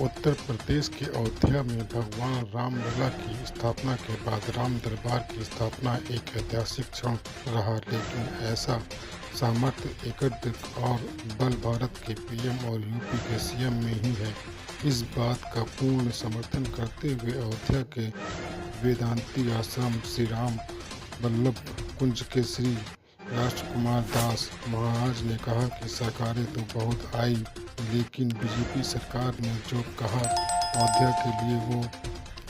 उत्तर प्रदेश के अयोध्या में भगवान रामलला की स्थापना के बाद राम दरबार की स्थापना एक ऐतिहासिक क्षण रहा, लेकिन ऐसा सामर्थ्य एकत्रित और बल भारत के पीएम और यूपी के सीएम में ही है। इस बात का पूर्ण समर्थन करते हुए अयोध्या के वेदांती आश्रम श्री राम वल्लभ कुंज के श्री राजकुमार दास महाराज ने कहा कि सरकारें तो बहुत आई, लेकिन बीजेपी सरकार ने जो कहा अयोध्या के लिए वो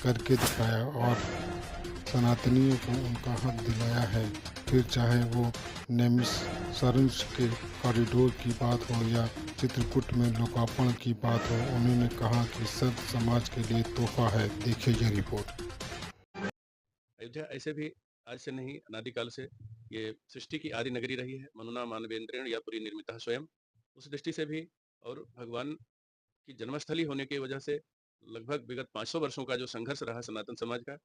करके दिखाया और सनातनियों को उनका हक दिलाया है। फिर चाहे वो नैमिषारण्य के कॉरिडोर की बात हो या चित्रकूट में लोकार्पण की बात हो, उन्होंने कहा कि संत समाज के लिए तोहफा है। देखिए ये रिपोर्ट। अयोध्या ऐसे भी आज से नहीं अनादिकाल से ये सृष्टि की आदि नगरी रही है। मनुना मानवेंद्रेण या पुरी निर्मिता स्वयं। उस दृष्टि से भी और भगवान की जन्मस्थली होने की वजह से लगभग विगत 500 वर्षों का जो संघर्ष रहा सनातन समाज का,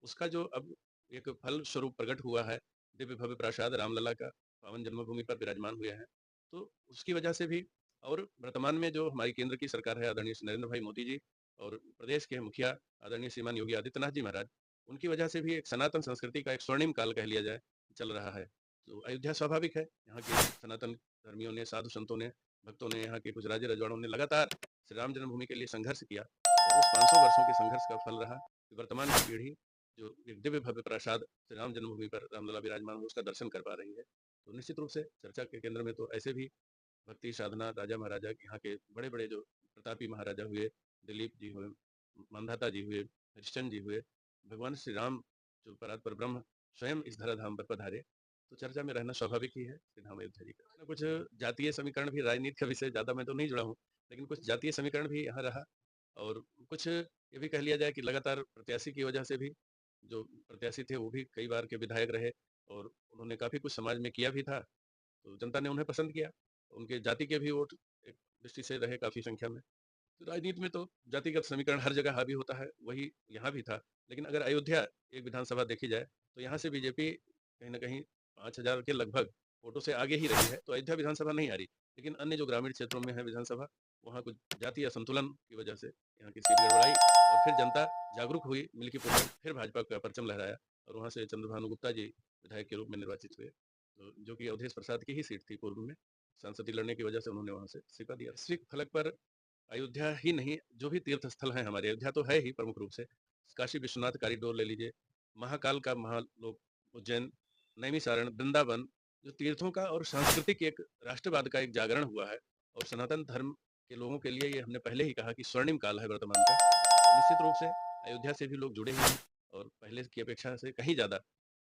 उसका जो अब एक फल स्वरूप प्रकट हुआ है, दिव्य भव्य प्रासाद रामलला का पावन जन्मभूमि पर विराजमान हुए हैं। तो उसकी वजह से भी और वर्तमान में जो हमारी केंद्र की सरकार है आदरणीय नरेंद्र भाई मोदी जी और प्रदेश के मुखिया आदरणीय श्रीमान योगी आदित्यनाथ जी महाराज, उनकी वजह से भी एक सनातन संस्कृति का एक स्वर्णिम काल कह लिया जाए चल रहा है। तो अयोध्या स्वाभाविक है, यहाँ के सनातन धर्मियों ने, साधु संतों ने, भक्तों ने, यहाँ के कुछ राजे रजवाड़ों ने लगातार श्री राम जन्मभूमि के लिए संघर्ष किया और उस 500 वर्षों के संघर्ष का फल रहा कि वर्तमान की पीढ़ी जो एक दिव्य भव्य प्रसाद श्री राम जन्मभूमि पर रामलला विराजमान हो उसका दर्शन कर पा रही है। तो निश्चित रूप से चर्चा के केंद्र में तो ऐसे भी भक्ति साधना राजा महाराजा यहाँ के बड़े बड़े जो प्रतापी महाराजा हुए, दिलीप जी हुए, मानधाता जी हुए, हरिश्चंद्र जी हुए, भगवान श्री राम जो पर ब्रह्म स्वयं इस धराधाम पर पधारे, तो चर्चा में रहना स्वाभाविक ही है श्री राम अयोध्या जी का। कुछ जातीय समीकरण भी, राजनीति का विषय ज़्यादा मैं तो नहीं जुड़ा हूँ, लेकिन कुछ जातीय समीकरण भी यहाँ रहा और कुछ ये भी कह लिया जाए कि लगातार प्रत्याशी की वजह से भी जो प्रत्याशी थे वो भी कई बार के विधायक रहे और उन्होंने काफ़ी कुछ समाज में किया भी था, तो जनता ने उन्हें पसंद किया। उनके जाति के भी वोट एक दृष्टि से रहे काफ़ी संख्या में। तो राजनीति में तो जातिगत समीकरण हर जगह हावी होता है, वही यहाँ भी था। लेकिन अगर अयोध्या एक विधानसभा देखी जाए, तो यहाँ से बीजेपी कहीं न कहीं 5,000 के लगभग वोटों से आगे ही रही है, तो अयोध्या विधानसभा नहीं आ रही। लेकिन अन्य जो ग्रामीण क्षेत्रों में है विधानसभा, वहाँ कुछ जातीय असंतुलन की वजह से यहाँ की सीट गड़बड़ाई और फिर जनता जागरूक हुई, मिल्कीपुर फिर भाजपा का परचम लहराया और वहाँ से चंद्रभानु गुप्ता जी विधायक के रूप में निर्वाचित हुए। तो जो कि अवधेश प्रसाद की ही सीट थी पूर्व में, सांसदीय लड़ने की वजह से उन्होंने वहाँ से इस्तीफा दिया। वैश्विक फलक पर अयोध्या ही नहीं, जो भी तीर्थ स्थल हैं हमारे, अयोध्या तो है ही प्रमुख रूप से। काशी विश्वनाथ कॉरिडोर ले लीजिए, महाकाल का महालोक उज्जैन, नैमिषारण्य, वृंदावन, जो तीर्थों का और सांस्कृतिक एक राष्ट्रवाद का एक जागरण हुआ है और सनातन धर्म के लोगों के लिए ये हमने पहले ही कहा कि स्वर्णिम काल है वर्तमान का। तो निश्चित रूप से अयोध्या से भी लोग जुड़े हुए हैं और पहले की अपेक्षा से कहीं ज़्यादा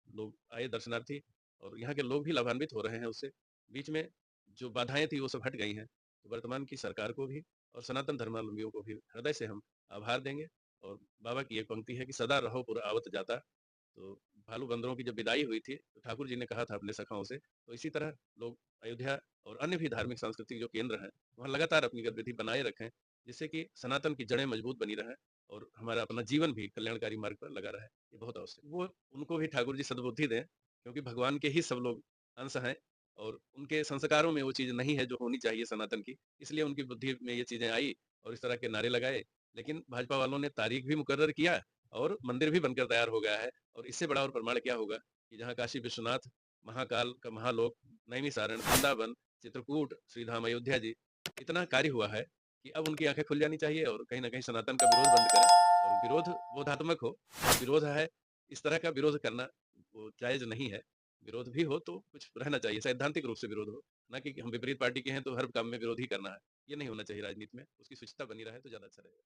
लोग आए दर्शनार्थी और यहाँ के लोग भी लाभान्वित हो रहे हैं उससे। बीच में जो बाधाएं थी वो सब हट गई हैं। तो वर्तमान की सरकार को भी और सनातन धर्मावलंबियों को भी हृदय से हम आभार देंगे। और बाबा की एक पंक्ति है कि सदा रहो पुर आवत जाता। तो भालू बंदरों की जब विदाई हुई थी तो ठाकुर जी ने कहा था अपने सखाओं से, तो इसी तरह लोग अयोध्या और अन्य भी धार्मिक सांस्कृतिक जो केंद्र हैं वहाँ लगातार अपनी गतिविधि बनाए रखें, जिससे कि सनातन की जड़ें मजबूत बनी रहें और हमारा अपना जीवन भी कल्याणकारी मार्ग पर लगा रहे। ये बहुत आवश्यक, वो उनको भी ठाकुर जी सद्बुद्धि दें, क्योंकि भगवान के ही सब लोग अंश हैं और उनके संस्कारों में वो चीज़ नहीं है जो होनी चाहिए सनातन की, इसलिए उनकी बुद्धि में ये चीज़ें आई और इस तरह के नारे लगाए। लेकिन भाजपा वालों ने तारीख भी मुकर्रर किया और मंदिर भी बनकर तैयार हो गया है और इससे बड़ा और प्रमाण क्या होगा कि जहाँ काशी विश्वनाथ, महाकाल का महालोक, नैमिषारण्य, वृंदावन, चित्रकूट, श्रीधाम अयोध्या जी, इतना कार्य हुआ है कि अब उनकी आंखें खुल जानी चाहिए और कहीं न कहीं सनातन का विरोध बंद करें और विरोध बोधात्मक हो। विरोध है, इस तरह का विरोध करना वो जायज़ नहीं है। विरोध भी हो तो कुछ रहना चाहिए, सैद्धांतिक रूप से विरोध हो, ना कि हम विपरीत पार्टी के हैं तो हर काम में विरोध ही करना है। ये नहीं होना चाहिए राजनीति में, उसकी शुचिता बनी रहे तो ज़्यादा अच्छा रहेगा।